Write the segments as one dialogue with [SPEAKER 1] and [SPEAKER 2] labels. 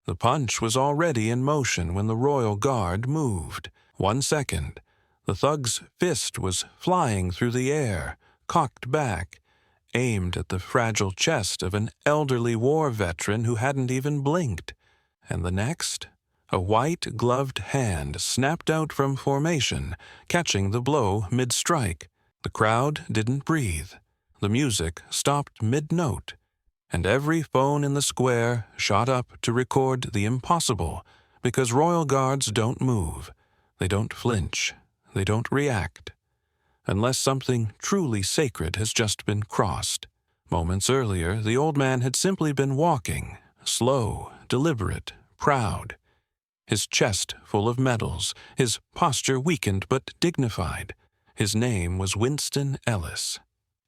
[SPEAKER 1] The punch was already in motion when the royal guard moved. 1 second. The thug's fist was flying through the air, cocked back, aimed at the fragile chest of an elderly war veteran who hadn't even blinked. And the next, a white-gloved hand snapped out from formation, catching the blow mid-strike. The crowd didn't breathe. The music stopped mid-note, and every phone in the square shot up to record the impossible, because royal guards don't move. They don't flinch. They don't react. Unless something truly sacred has just been crossed. Moments earlier, the old man had simply been walking, slow, deliberate, proud. His chest full of medals, his posture weakened but dignified. His name was Winston Ellis,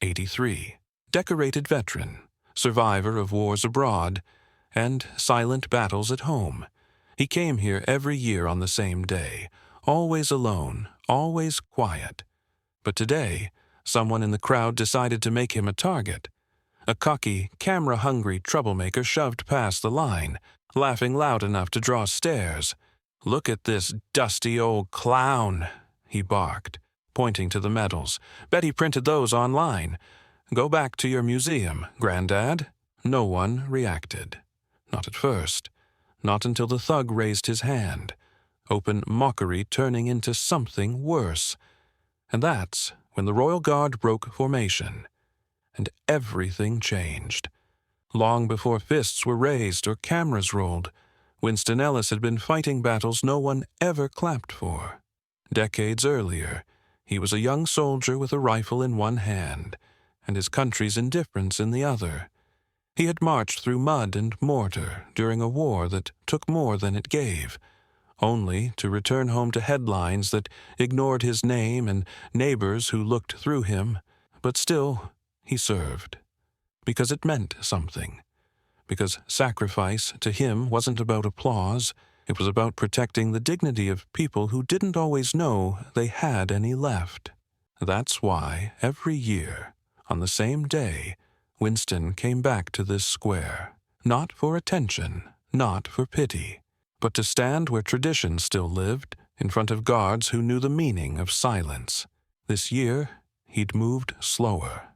[SPEAKER 1] 83, decorated veteran, survivor of wars abroad, and silent battles at home. He came here every year on the same day, always alone, always quiet. But today, someone in the crowd decided to make him a target. A cocky, camera-hungry troublemaker shoved past the line, laughing loud enough to draw stares. "Look at this dusty old clown," he barked, pointing to the medals. "Bet he printed those online. Go back to your museum, Granddad." No one reacted. Not at first. Not until the thug raised his hand, open mockery turning into something worse. And that's when the Royal Guard broke formation. And everything changed. Long before fists were raised or cameras rolled, Winston Ellis had been fighting battles no one ever clapped for. Decades earlier, he was a young soldier with a rifle in one hand, and his country's indifference in the other. He had marched through mud and mortar during a war that took more than it gave, only to return home to headlines that ignored his name and neighbors who looked through him. But still, he served. Because it meant something. Because sacrifice to him wasn't about applause. It was about protecting the dignity of people who didn't always know they had any left. That's why, every year, on the same day, Winston came back to this square. Not for attention, not for pity, but to stand where tradition still lived, in front of guards who knew the meaning of silence. This year, he'd moved slower.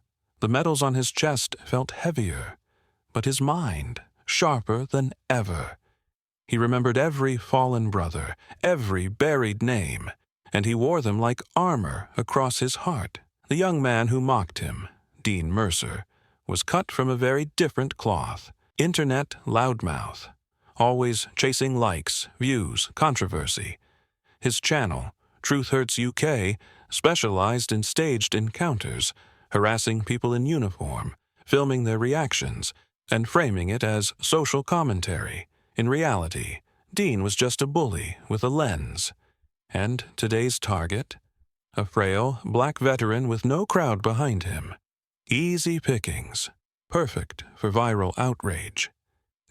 [SPEAKER 1] The medals on his chest felt heavier, but his mind sharper than ever. He remembered every fallen brother, every buried name, and he wore them like armor across his heart. The young man who mocked him, Dean Mercer, was cut from a very different cloth. Internet loudmouth, always chasing likes, views, controversy. His channel, Truth Hurts UK, specialized in staged encounters, harassing people in uniform, filming their reactions, and framing it as social commentary. In reality, Dean was just a bully with a lens. And today's target? A frail, black veteran with no crowd behind him. Easy pickings. Perfect for viral outrage.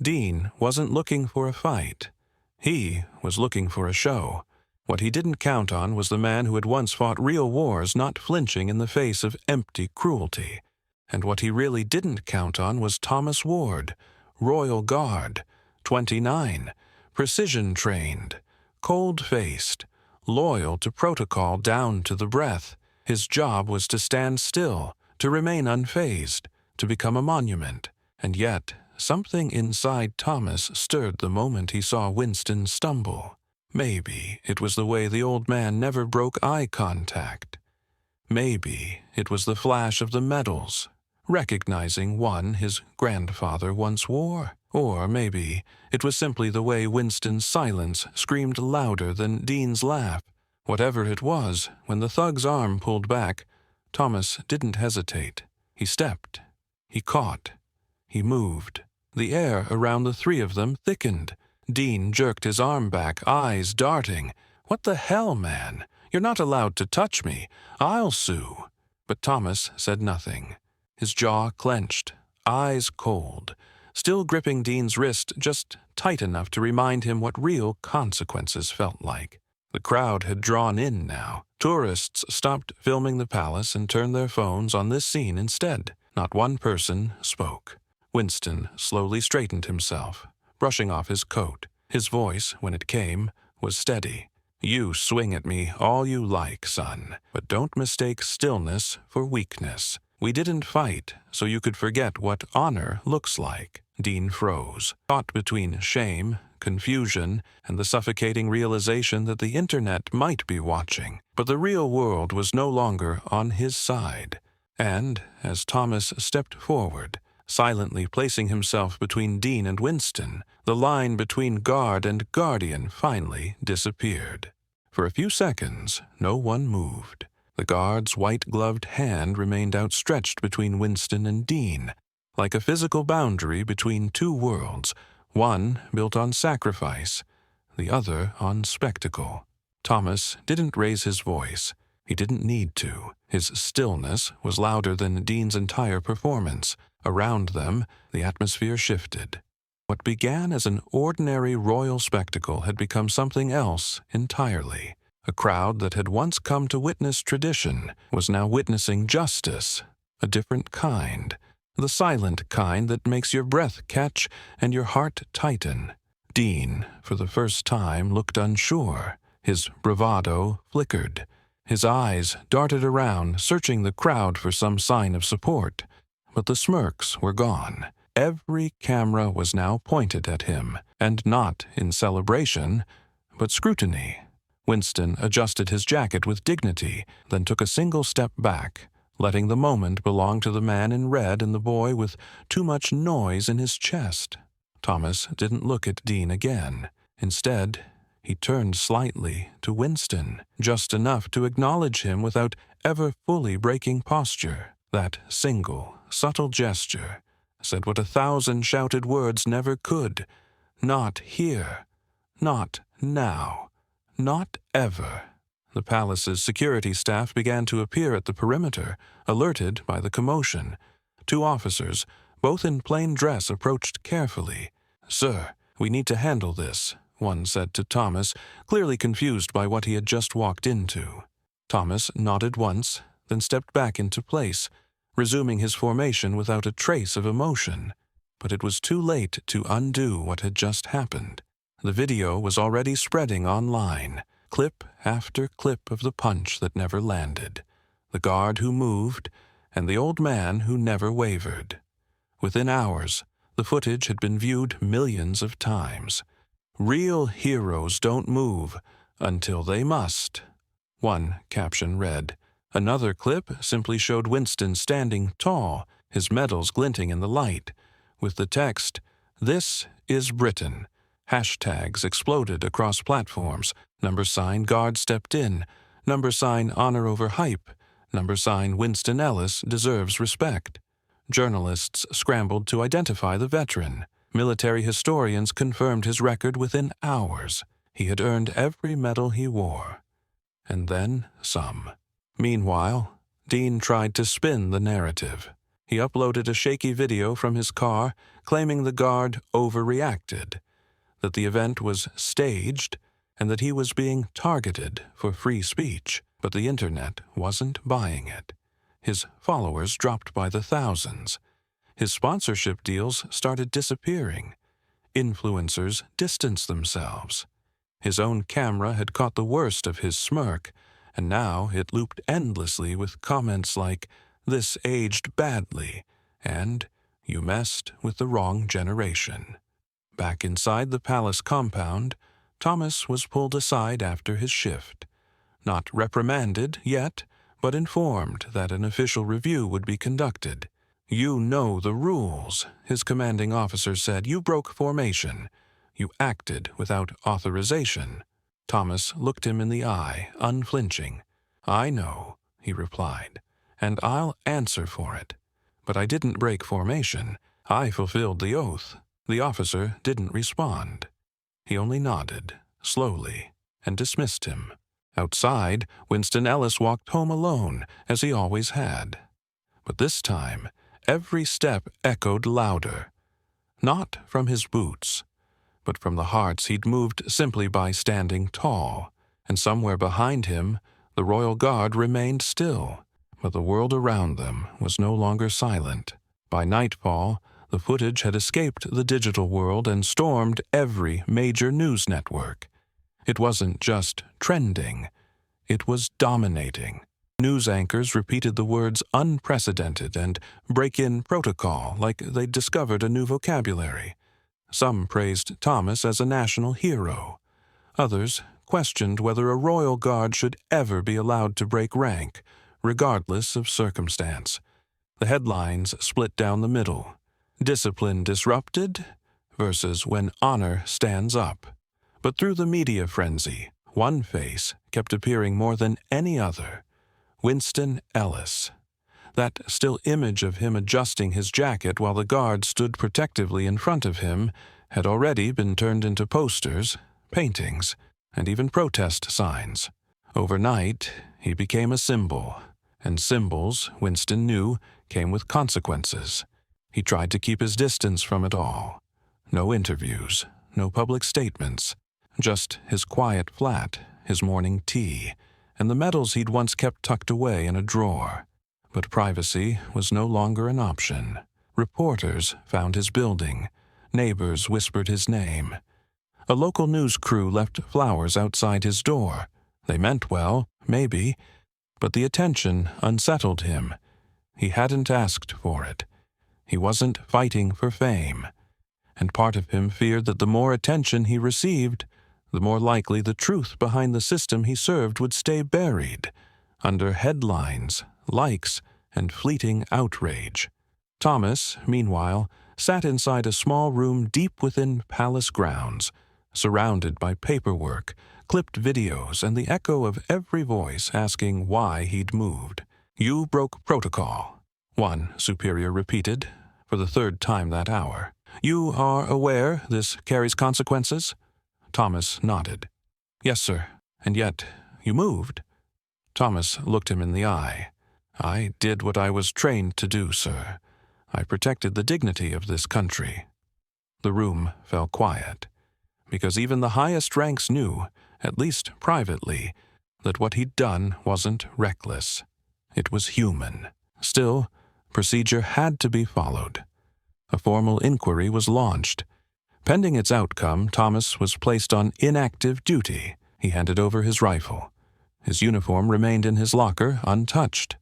[SPEAKER 1] Dean wasn't looking for a fight. He was looking for a show. What he didn't count on was the man who had once fought real wars not flinching in the face of empty cruelty. And what he really didn't count on was Thomas Ward, Royal Guard, 29, precision-trained, cold-faced, loyal to protocol down to the breath. His job was to stand still, to remain unfazed, to become a monument. And yet, something inside Thomas stirred the moment he saw Winston stumble. Maybe it was the way the old man never broke eye contact. Maybe it was the flash of the medals, recognizing one his grandfather once wore. Or maybe it was simply the way Winston's silence screamed louder than Dean's laugh. Whatever it was, when the thug's arm pulled back, Thomas didn't hesitate. He stepped. He caught. He moved. The air around the three of them thickened. Dean jerked his arm back, eyes darting. "What the hell, man? You're not allowed to touch me. I'll sue." But Thomas said nothing. His jaw clenched, eyes cold, still gripping Dean's wrist just tight enough to remind him what real consequences felt like. The crowd had drawn in now. Tourists stopped filming the palace and turned their phones on this scene instead. Not one person spoke. Winston slowly straightened himself, brushing off his coat. His voice, when it came, was steady. "You swing at me all you like, son, but don't mistake stillness for weakness. We didn't fight so you could forget what honor looks like." Dean froze, caught between shame, confusion, and the suffocating realization that the internet might be watching. But the real world was no longer on his side. And, as Thomas stepped forward, silently placing himself between Dean and Winston, the line between guard and guardian finally disappeared. For a few seconds, no one moved. The guard's white-gloved hand remained outstretched between Winston and Dean, like a physical boundary between two worlds, one built on sacrifice, the other on spectacle. Thomas didn't raise his voice. He didn't need to. His stillness was louder than Dean's entire performance. Around them, the atmosphere shifted. What began as an ordinary royal spectacle had become something else entirely. A crowd that had once come to witness tradition was now witnessing justice, a different kind, the silent kind that makes your breath catch and your heart tighten. Dean, for the first time, looked unsure. His bravado flickered. His eyes darted around, searching the crowd for some sign of support. But the smirks were gone. Every camera was now pointed at him, and not in celebration, but scrutiny. Winston adjusted his jacket with dignity, then took a single step back, letting the moment belong to the man in red and the boy with too much noise in his chest. Thomas didn't look at Dean again. Instead, he turned slightly to Winston, just enough to acknowledge him without ever fully breaking posture. That single, subtle gesture said what 1,000 shouted words never could. Not here. Not now. Not ever. The palace's security staff began to appear at the perimeter, alerted by the commotion. 2 officers, both in plain dress, approached carefully. "Sir, we need to handle this," one said to Thomas, clearly confused by what he had just walked into. Thomas nodded once, then stepped back into place, resuming his formation without a trace of emotion. But it was too late to undo what had just happened. The video was already spreading online, clip after clip of the punch that never landed, the guard who moved, and the old man who never wavered. Within hours, the footage had been viewed millions of times. "Real heroes don't move until they must," one caption read. Another clip simply showed Winston standing tall, his medals glinting in the light, with the text, "This is Britain." Hashtags exploded across platforms. # guard stepped in. # honor over hype. # Winston Ellis deserves respect. Journalists scrambled to identify the veteran. Military historians confirmed his record within hours. He had earned every medal he wore. And then some. Meanwhile, Dean tried to spin the narrative. He uploaded a shaky video from his car, claiming the guard overreacted, that the event was staged, and that he was being targeted for free speech. But the internet wasn't buying it. His followers dropped by the thousands. His sponsorship deals started disappearing. Influencers distanced themselves. His own camera had caught the worst of his smirk, and now it looped endlessly with comments like, "This aged badly," and "You messed with the wrong generation." Back inside the palace compound, Thomas was pulled aside after his shift. Not reprimanded yet, but informed that an official review would be conducted. "You know the rules," his commanding officer said. "You broke formation. You acted without authorization." Thomas looked him in the eye, unflinching. "I know," he replied, "and I'll answer for it. But I didn't break formation. I fulfilled the oath." The officer didn't respond. He only nodded, slowly, and dismissed him. Outside, Winston Ellis walked home alone, as he always had. But this time, every step echoed louder. Not from his boots, but from the hearts he'd moved simply by standing tall. And somewhere behind him, the royal guard remained still. But the world around them was no longer silent. By nightfall, The footage had escaped the digital world and stormed every major news network. It wasn't just trending, it was dominating. News anchors repeated the words unprecedented and break-in protocol like they'd discovered a new vocabulary. Some praised Thomas as a national hero. Others questioned whether a royal guard should ever be allowed to break rank, regardless of circumstance. The headlines split down the middle. Discipline disrupted versus when honor stands up. But through the media frenzy, one face kept appearing more than any other. Winston Ellis. That still image of him adjusting his jacket while the guard stood protectively in front of him had already been turned into posters, paintings, and even protest signs. Overnight, he became a symbol, and symbols, Winston knew, came with consequences. He tried to keep his distance from it all. No interviews, no public statements, just his quiet flat, his morning tea, and the medals he'd once kept tucked away in a drawer. But privacy was no longer an option. Reporters found his building. Neighbors whispered his name. A local news crew left flowers outside his door. They meant well, maybe, but the attention unsettled him. He hadn't asked for it. He wasn't fighting for fame. And part of him feared that the more attention he received, the more likely the truth behind the system he served would stay buried under headlines, likes, and fleeting outrage. Thomas, meanwhile, sat inside a small room deep within palace grounds, surrounded by paperwork, clipped videos, and the echo of every voice asking why he'd moved. "You broke protocol," one superior repeated, for the third time that hour. "You are aware this carries consequences?" Thomas nodded. "Yes, sir. And yet, you moved." Thomas looked him in the eye. "I did what I was trained to do, sir. I protected the dignity of this country." The room fell quiet, because even the highest ranks knew, at least privately, that what he'd done wasn't reckless. It was human. Still, procedure had to be followed. A formal inquiry was launched. Pending its outcome, Thomas was placed on inactive duty. He handed over his rifle. His uniform remained in his locker untouched.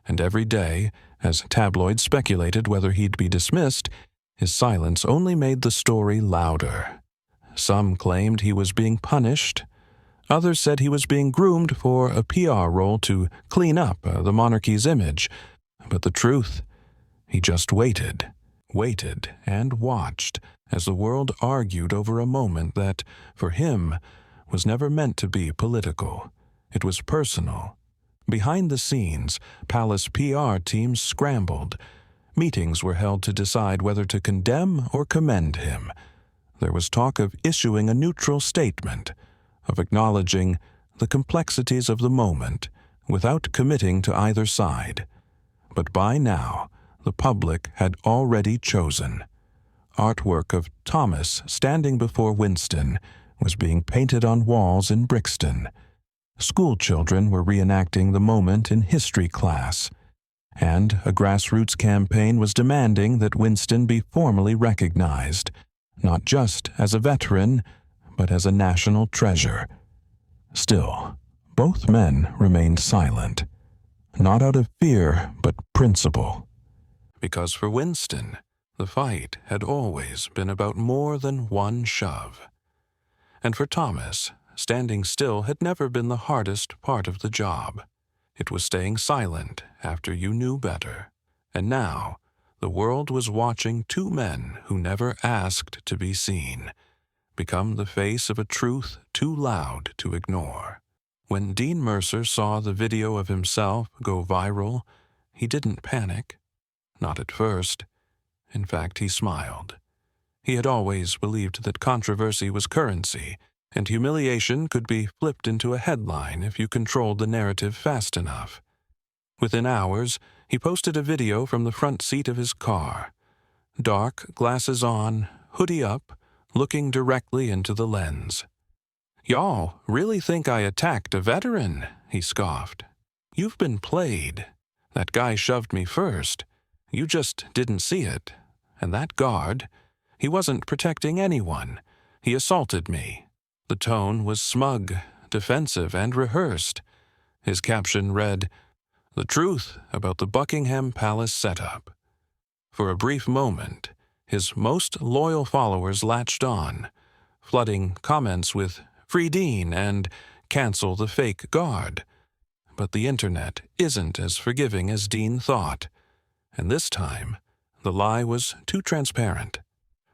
[SPEAKER 1] And every day, as tabloids speculated whether he'd be dismissed, his silence only made the story louder. Some claimed he was being punished. Others said he was being groomed for a PR role to clean up the monarchy's image. But the truth, he just waited and watched as the world argued over a moment that, for him, was never meant to be political. It was personal. Behind the scenes, palace PR teams scrambled. Meetings were held to decide whether to condemn or commend him. There was talk of issuing a neutral statement, of acknowledging the complexities of the moment without committing to either side. But by now, the public had already chosen. Artwork of Thomas standing before Winston was being painted on walls in Brixton. School children were reenacting the moment in history class, and a grassroots campaign was demanding that Winston be formally recognized, not just as a veteran, but as a national treasure. Still, both men remained silent, not out of fear, but principle. Because for Winston, the fight had always been about more than one shove. And for Thomas, standing still had never been the hardest part of the job. It was staying silent after you knew better. And now, the world was watching two men who never asked to be seen become the face of a truth too loud to ignore. When Dean Mercer saw the video of himself go viral, he didn't panic. Not at first. In fact, he smiled. He had always believed that controversy was currency, and humiliation could be flipped into a headline if you controlled the narrative fast enough. Within hours, he posted a video from the front seat of his car. Dark, glasses on, hoodie up, looking directly into the lens. "Y'all really think I attacked a veteran?" he scoffed. "You've been played. That guy shoved me first. You just didn't see it. And that guard, he wasn't protecting anyone. He assaulted me. The tone was smug, defensive, and rehearsed. His caption read, "The truth about the Buckingham Palace setup." For a brief moment, his most loyal followers latched on, flooding comments with "Free Dean" and "Cancel the fake guard." But the internet isn't as forgiving as Dean thought. And this time, the lie was too transparent.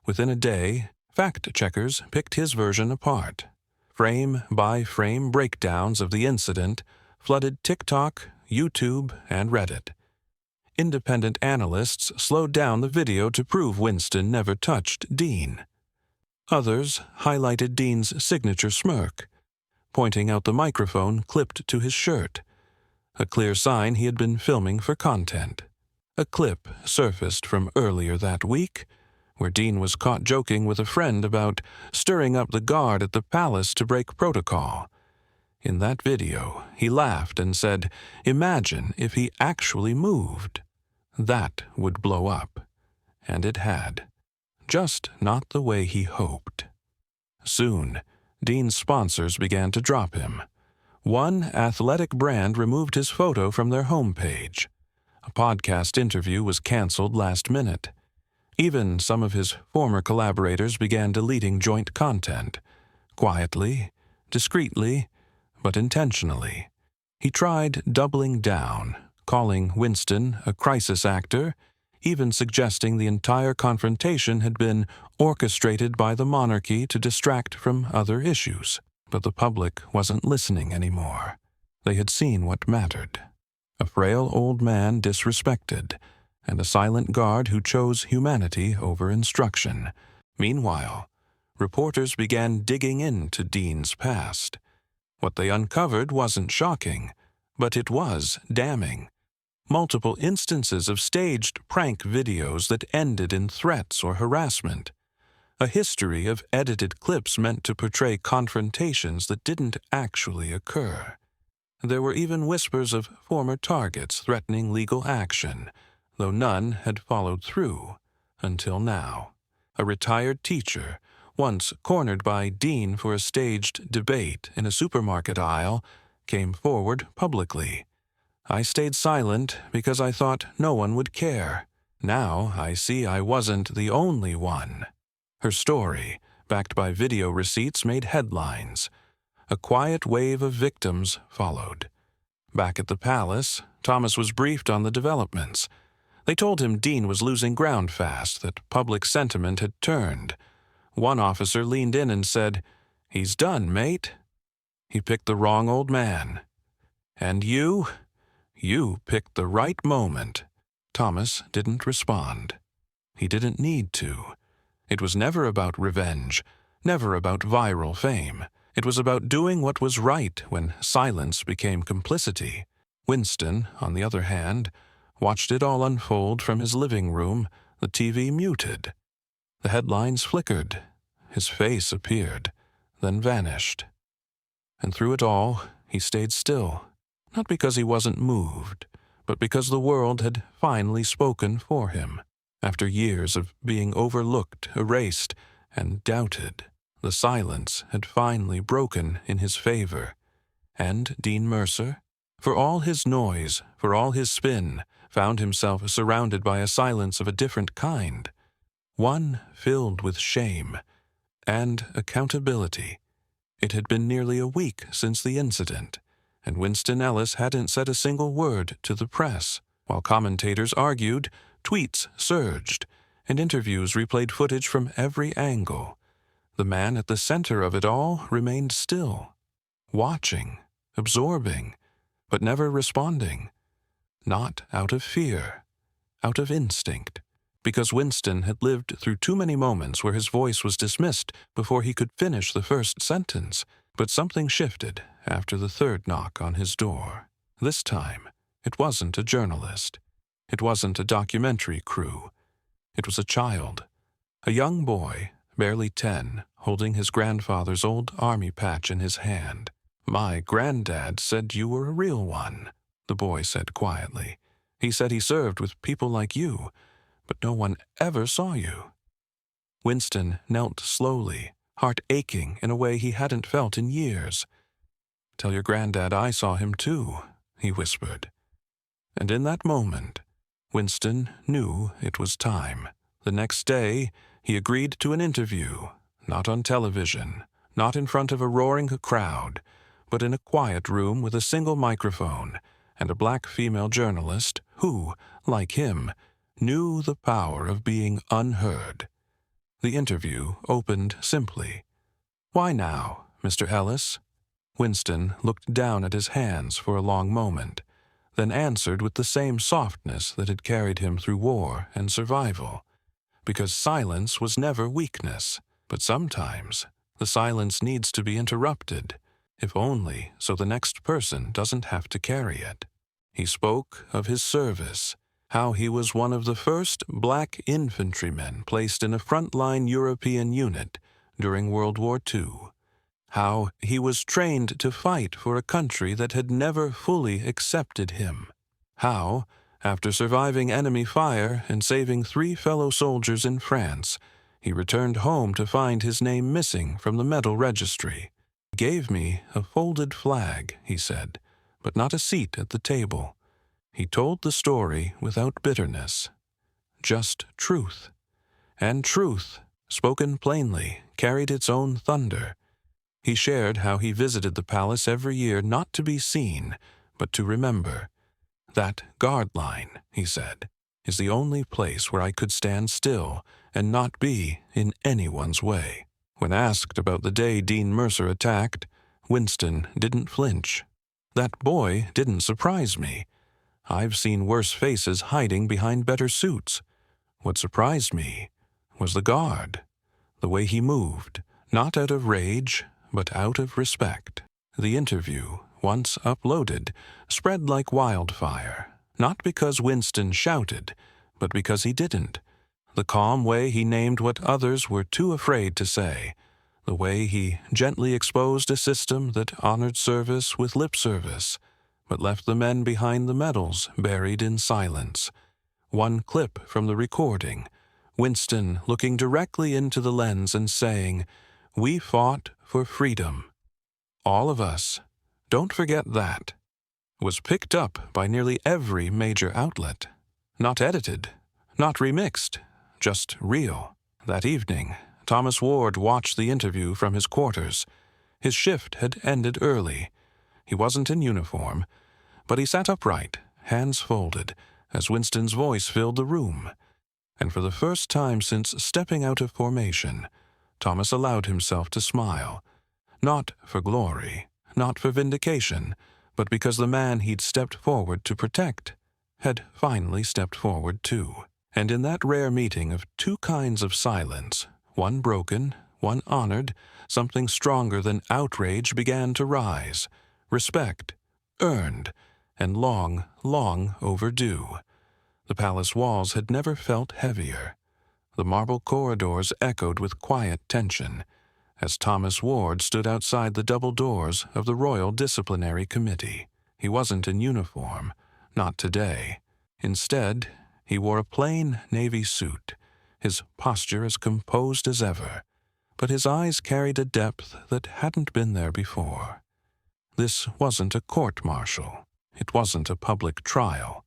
[SPEAKER 1] Within a day, fact-checkers picked his version apart. Frame-by-frame breakdowns of the incident flooded TikTok, YouTube, and Reddit. Independent analysts slowed down the video to prove Winston never touched Dean. Others highlighted Dean's signature smirk, pointing out the microphone clipped to his shirt, a clear sign he had been filming for content. A clip surfaced from earlier that week, where Dean was caught joking with a friend about stirring up the guard at the palace to break protocol. In that video, he laughed and said, "Imagine if he actually moved. That would blow up." And it had. Just not the way he hoped. Soon, Dean's sponsors began to drop him. One athletic brand removed his photo from their homepage. A podcast interview was canceled last minute. Even some of his former collaborators began deleting joint content. Quietly, discreetly, but intentionally. He tried doubling down, calling Winston a crisis actor, even suggesting the entire confrontation had been orchestrated by the monarchy to distract from other issues. But the public wasn't listening anymore. They had seen what mattered. A frail old man disrespected, and a silent guard who chose humanity over instruction. Meanwhile, reporters began digging into Dean's past. What they uncovered wasn't shocking, but it was damning. Multiple instances of staged prank videos that ended in threats or harassment. A history of edited clips meant to portray confrontations that didn't actually occur. There were even whispers of former targets threatening legal action, though none had followed through, until now. A retired teacher, once cornered by Dean for a staged debate in a supermarket aisle, came forward publicly. "I stayed silent because I thought no one would care. Now I see I wasn't the only one." Her story, backed by video receipts, made headlines. A quiet wave of victims followed. Back at the palace, Thomas was briefed on the developments. They told him Dean was losing ground fast, that public sentiment had turned. One officer leaned in and said, "He's done, mate." He picked the wrong old man. "And you picked the right moment." Thomas didn't respond. He didn't need to. It was never about revenge, never about viral fame. It was about doing what was right when silence became complicity. Winston, on the other hand, watched it all unfold from his living room, the TV muted. The headlines flickered. His face appeared, then vanished. And through it all, he stayed still, not because he wasn't moved, but because the world had finally spoken for him. After years of being overlooked, erased, and doubted, the silence had finally broken in his favor. And Dean Mercer, for all his noise, for all his spin, found himself surrounded by a silence of a different kind, one filled with shame and accountability. It had been nearly a week since the incident, and Winston Ellis hadn't said a single word to the press. While commentators argued, tweets surged, and interviews replayed footage from every angle. The man at the center of it all remained still, watching, absorbing, but never responding. Not out of fear, out of instinct, because Winston had lived through too many moments where his voice was dismissed before he could finish the first sentence. But something shifted after the third knock on his door. This time, it wasn't a journalist. It wasn't a documentary crew. It was a child, a young boy, barely 10, holding his grandfather's old army patch in his hand. "My granddad said you were a real one," the boy said quietly. "He said he served with people like you, but no one ever saw you." Winston knelt slowly, heart aching in a way he hadn't felt in years. "Tell your granddad I saw him too," he whispered. And in that moment, Winston knew it was time. The next day, he agreed to an interview, not on television, not in front of a roaring crowd, but in a quiet room with a single microphone and a black female journalist who, like him, knew the power of being unheard. The interview opened simply. "Why now, Mr. Ellis?" Winston looked down at his hands for a long moment, then answered with the same softness that had carried him through war and survival. Because silence was never weakness, but sometimes the silence needs to be interrupted, if only so the next person doesn't have to carry it. He spoke of his service, how he was one of the first black infantrymen placed in a frontline European unit during World War II, how he was trained to fight for a country that had never fully accepted him, how, after surviving enemy fire and saving 3 fellow soldiers in France, he returned home to find his name missing from the medal registry. "He gave me a folded flag," he said, "but not a seat at the table." He told the story without bitterness, just truth. And truth, spoken plainly, carried its own thunder. He shared how he visited the palace every year not to be seen, but to remember. "That guard line," he said, "is the only place where I could stand still and not be in anyone's way." When asked about the day Dean Mercer attacked, Winston didn't flinch. "That boy didn't surprise me. I've seen worse faces hiding behind better suits. What surprised me was the guard, the way he moved, not out of rage, but out of respect." The interview, once uploaded, spread like wildfire, not because Winston shouted, but because he didn't. The calm way he named what others were too afraid to say, the way he gently exposed a system that honored service with lip service, but left the men behind the medals buried in silence. One clip from the recording, Winston looking directly into the lens and saying, "We fought for freedom. All of us. Don't forget that," was picked up by nearly every major outlet. Not edited, not remixed, just real. That evening, Thomas Ward watched the interview from his quarters. His shift had ended early. He wasn't in uniform, but he sat upright, hands folded, as Winston's voice filled the room. And for the first time since stepping out of formation, Thomas allowed himself to smile. Not for glory, not for vindication, but because the man he'd stepped forward to protect had finally stepped forward too. And in that rare meeting of two kinds of silence, one broken, one honored, something stronger than outrage began to rise. Respect, earned, and long, long overdue. The palace walls had never felt heavier. The marble corridors echoed with quiet tension as Thomas Ward stood outside the double doors of the Royal Disciplinary Committee. He wasn't in uniform, not today. Instead, he wore a plain navy suit, his posture as composed as ever, but his eyes carried a depth that hadn't been there before. This wasn't a court-martial. It wasn't a public trial.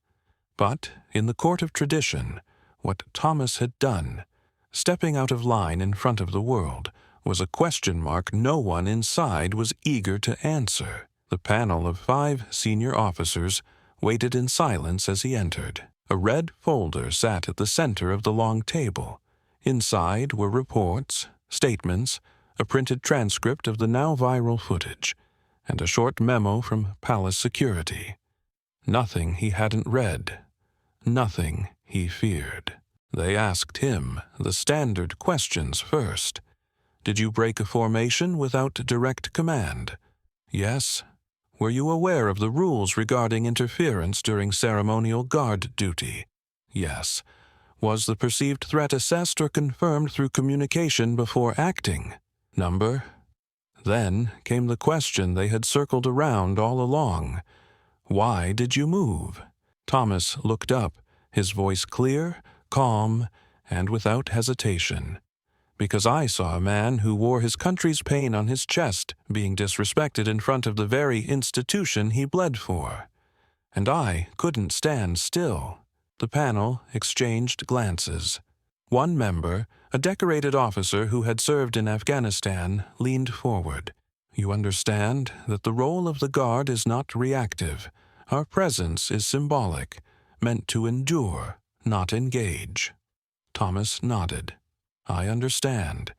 [SPEAKER 1] But, in the court of tradition, what Thomas had done, stepping out of line in front of the world, was a question mark no one inside was eager to answer. The panel of 5 senior officers waited in silence as he entered. A red folder sat at the center of the long table. Inside were reports, statements, a printed transcript of the now viral footage, and a short memo from Palace Security. Nothing he hadn't read. Nothing he feared. They asked him the standard questions first. Did you break a formation without direct command? Yes. Were you aware of the rules regarding interference during ceremonial guard duty? Yes. Was the perceived threat assessed or confirmed through communication before acting? Number? Then came the question they had circled around all along. Why did you move? Thomas looked up, his voice clear, calm, and without hesitation. Because I saw a man who wore his country's pain on his chest being disrespected in front of the very institution he bled for. And I couldn't stand still. The panel exchanged glances. One member, a decorated officer who had served in Afghanistan, leaned forward. "You understand that the role of the Guard is not reactive. Our presence is symbolic, meant to endure, not engage." Thomas nodded. "I understand.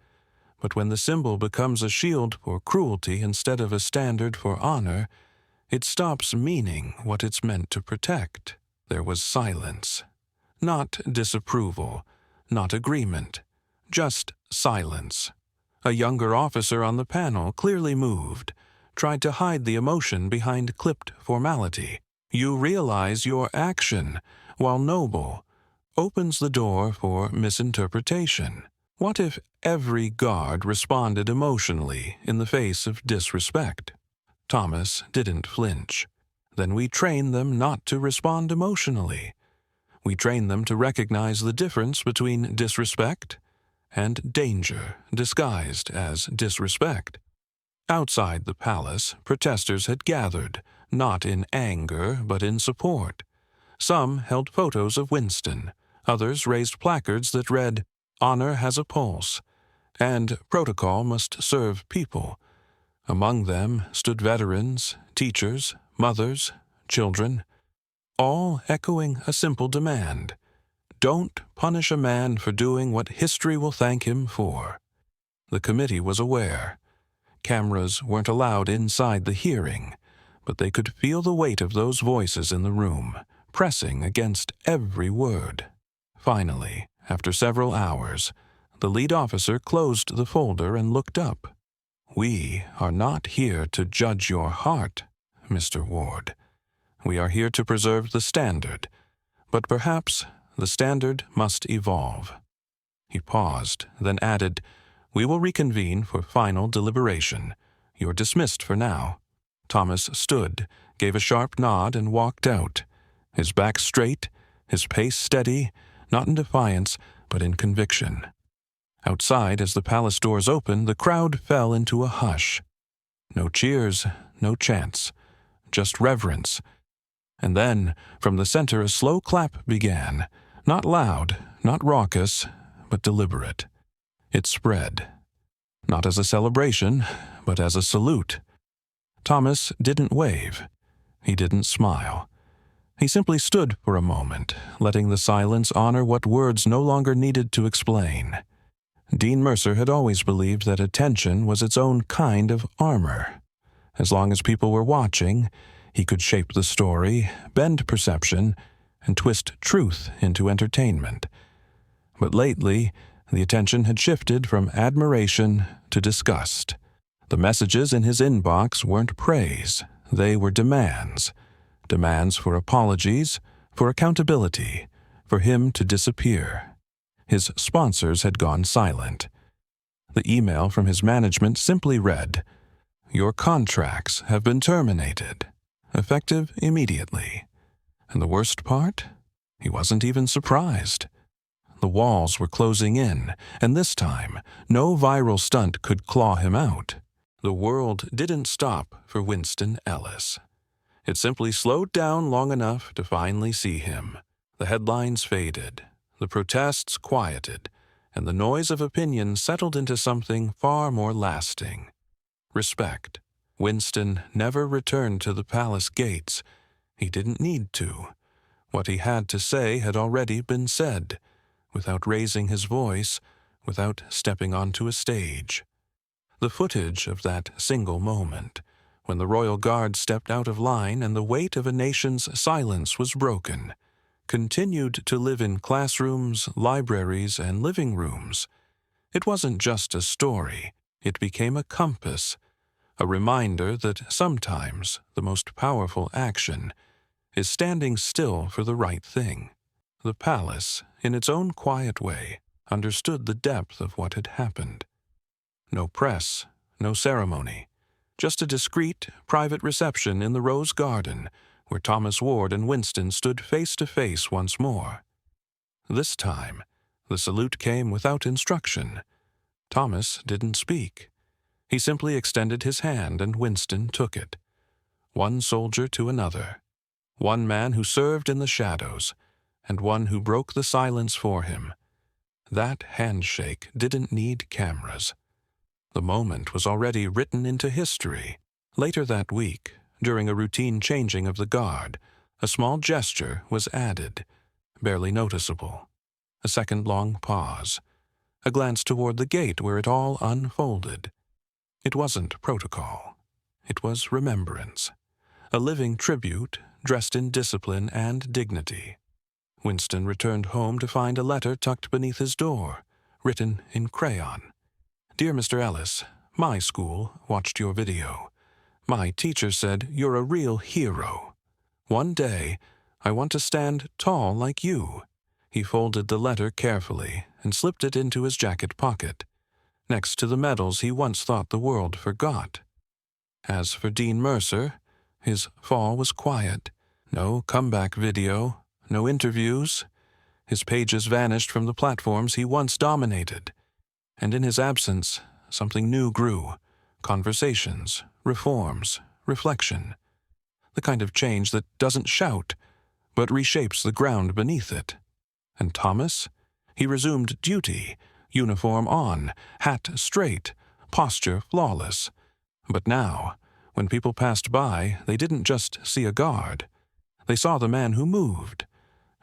[SPEAKER 1] But when the symbol becomes a shield for cruelty instead of a standard for honor, it stops meaning what it's meant to protect." There was silence. Not disapproval, not agreement, just silence. A younger officer on the panel, clearly moved, tried to hide the emotion behind clipped formality. "You realize your action, while noble, opens the door for misinterpretation. What if every guard responded emotionally in the face of disrespect?" Thomas didn't flinch. "Then we train them not to respond emotionally. We train them to recognize the difference between disrespect and danger disguised as disrespect." Outside the palace, protesters had gathered, not in anger but in support. Some held photos of Winston. Others raised placards that read, "Honor has a pulse," and "Protocol must serve people." Among them stood veterans, teachers, mothers, children, all echoing a simple demand: don't punish a man for doing what history will thank him for. The committee was aware. Cameras weren't allowed inside the hearing, but they could feel the weight of those voices in the room, pressing against every word. Finally, after several hours, the lead officer closed the folder and looked up. "We are not here to judge your heart, Mr. Ward. We are here to preserve the standard, but perhaps the standard must evolve." He paused, then added, "We will reconvene for final deliberation. You're dismissed for now." Thomas stood, gave a sharp nod, and walked out, his back straight, his pace steady, not in defiance, but in conviction. Outside, as the palace doors opened, the crowd fell into a hush. No cheers, no chants, just reverence. And then, from the center, a slow clap began, not loud, not raucous, but deliberate. It spread, not as a celebration, but as a salute. Thomas didn't wave. He didn't smile. He simply stood for a moment, letting the silence honor what words no longer needed to explain. Dean Mercer had always believed that attention was its own kind of armor. As long as people were watching, he could shape the story, bend perception, and twist truth into entertainment. But lately, the attention had shifted from admiration to disgust. The messages in his inbox weren't praise, they were demands. Demands for apologies, for accountability, for him to disappear. His sponsors had gone silent. The email from his management simply read, "Your contracts have been terminated, effective immediately." And the worst part? He wasn't even surprised. The walls were closing in, and this time, no viral stunt could claw him out. The world didn't stop for Winston Ellis. It simply slowed down long enough to finally see him. The headlines faded, the protests quieted, and the noise of opinion settled into something far more lasting: respect. Winston never returned to the palace gates. He didn't need to. What he had to say had already been said, without raising his voice, without stepping onto a stage. The footage of that single moment, when the royal guard stepped out of line and the weight of a nation's silence was broken, continued to live in classrooms, libraries, and living rooms. It wasn't just a story. It became a compass, a reminder that sometimes the most powerful action is standing still for the right thing. The palace, in its own quiet way, understood the depth of what had happened. No press, no ceremony, just a discreet, private reception in the Rose Garden, where Thomas Ward and Winston stood face to face once more. This time, the salute came without instruction. Thomas didn't speak. He simply extended his hand and Winston took it. One soldier to another. One man who served in the shadows, and one who broke the silence for him. That handshake didn't need cameras. The moment was already written into history. Later that week, during a routine changing of the guard, a small gesture was added, barely noticeable. A second-long pause. A glance toward the gate where it all unfolded. It wasn't protocol. It was remembrance. A living tribute dressed in discipline and dignity. Winston returned home to find a letter tucked beneath his door, written in crayon. Dear Mr. Ellis, my school watched your video. My teacher said you're a real hero. One day, I want to stand tall like you. He folded the letter carefully and slipped it into his jacket pocket, next to the medals he once thought the world forgot. As for Dean Mercer, his fall was quiet. No comeback video, no interviews. His pages vanished from the platforms he once dominated. And in his absence, something new grew. Conversations, reforms, reflection. The kind of change that doesn't shout, but reshapes the ground beneath it. And Thomas? He resumed duty, uniform on, hat straight, posture flawless. But now, when people passed by, they didn't just see a guard. They saw the man who moved,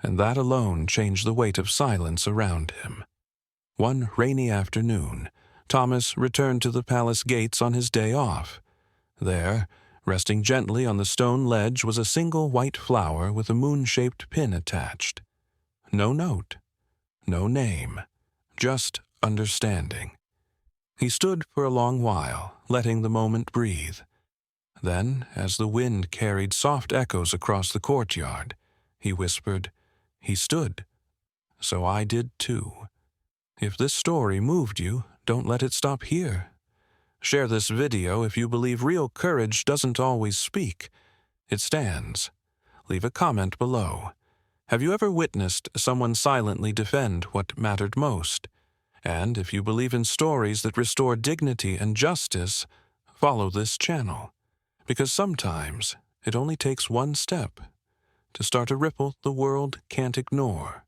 [SPEAKER 1] and that alone changed the weight of silence around him. One rainy afternoon, Thomas returned to the palace gates on his day off. There, resting gently on the stone ledge, was a single white flower with a moon-shaped pin attached. No note, no name, just understanding. He stood for a long while, letting the moment breathe. Then, as the wind carried soft echoes across the courtyard, he whispered, "He stood. So I did too." If this story moved you, don't let it stop here. Share this video if you believe real courage doesn't always speak. It stands. Leave a comment below. Have you ever witnessed someone silently defend what mattered most? And if you believe in stories that restore dignity and justice, follow this channel. Because sometimes it only takes one step to start a ripple the world can't ignore.